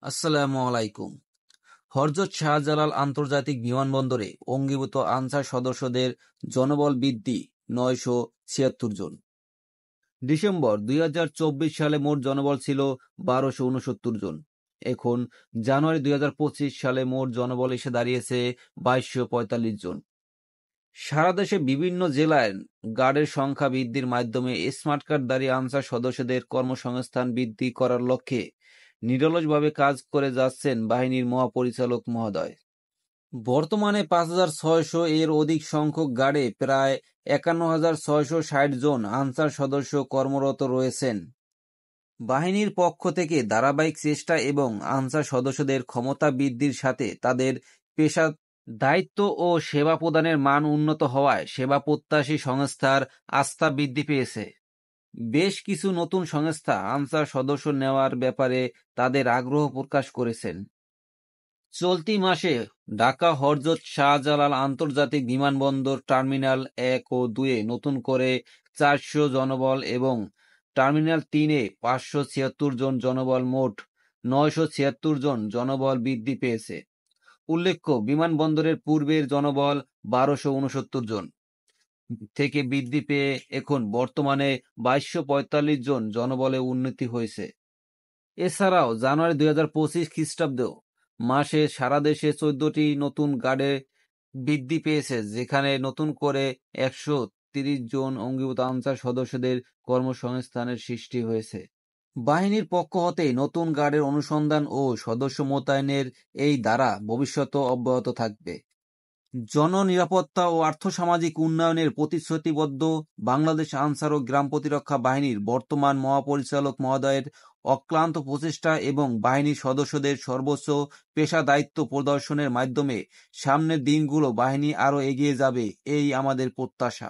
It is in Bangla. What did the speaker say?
আসসালামু আলাইকুম। হযরত শাহজালাল আন্তর্জাতিক বিমানবন্দরে অঙ্গীভূত আনসার সদস্যদের জনবল বৃদ্ধি ৯৭৬ জন। ডিসেম্বর ২০২৪ সালে মোট জনবল ছিল ১২৬৯ জন। এখন জানুয়ারি ২০২৫ সালে মোট জনবল এসে দাঁড়িয়েছে ২২৪৫ জন। সারা দেশে বিভিন্ন জেলায় গার্ডের সংখ্যা বৃদ্ধির মাধ্যমে স্মার্ট কার্ডধারী আনসার সদস্যদের কর্মসংস্থান বৃদ্ধি করার লক্ষ্যে নিরলসভাবে কাজ করে যাচ্ছেন বাহিনীর মহাপরিচালক মহোদয়। বর্তমানে ৫,৬০০ এর অধিক সংখ্যক গার্ডে প্রায় ৫১,৬৬০ জন আনসার সদস্য কর্মরত রয়েছেন। বাহিনীর পক্ষ থেকে ধারাবাহিক চেষ্টা এবং আনসার সদস্যদের ক্ষমতা বৃদ্ধির সাথে তাদের পেশা, দায়িত্ব ও সেবা প্রদানের মান উন্নত হওয়ায় সেবা প্রত্যাশী সংস্থার আস্থা বৃদ্ধি পেয়েছে। বেশ কিছু নতুন সংস্থা আনসার সদস্য নেওয়ার ব্যাপারে তাদের আগ্রহ প্রকাশ করেছেন। চলতি মাসে ঢাকা হযরত শাহজালাল আন্তর্জাতিক বিমানবন্দর টার্মিনাল ১ ও ২ এ নতুন করে ৪০০ জনবল এবং টার্মিনাল ৩ এ ৫৭৬ জন জনবল, মোট ৯৭৬ জন জনবল বৃদ্ধি পেয়েছে। উল্লেখ্য, বিমানবন্দরের পূর্বের জনবল ১২৬৯ জন থেকে বৃদ্ধি পেয়ে এখন বর্তমানে ২২৪৫ জন জনবলে উন্নতি হয়েছে। এছাড়াও জানুয়ারি ২০২৫ খ্রিস্টাব্দ মাসে সারা দেশে ১৪টি নতুন গার্ডে বৃদ্ধি পেয়েছে, যেখানে নতুন করে ১৩০ জন অঙ্গীভূত আনসার সদস্যদের কর্মসংস্থানের সৃষ্টি হয়েছে। বাহিনীর পক্ষ হতে নতুন গার্ডের অনুসন্ধান ও সদস্য মোতায়েনের এই ধারা ভবিষ্যতেও অব্যাহত থাকবে। জননিরাপত্তা ও আর্থসামাজিক উন্নয়নের প্রতিশ্রুতিবদ্ধ বাংলাদেশ আনসার ও গ্রাম প্রতিরক্ষা বাহিনীর বর্তমান মহাপরিচালক মহোদয়ের অক্লান্ত প্রচেষ্টা এবং বাহিনীর সদস্যদের সর্বোচ্চ পেশা দায়িত্ব প্রদর্শনের মাধ্যমে সামনের দিনগুলো বাহিনী আরও এগিয়ে যাবে, এই আমাদের প্রত্যাশা।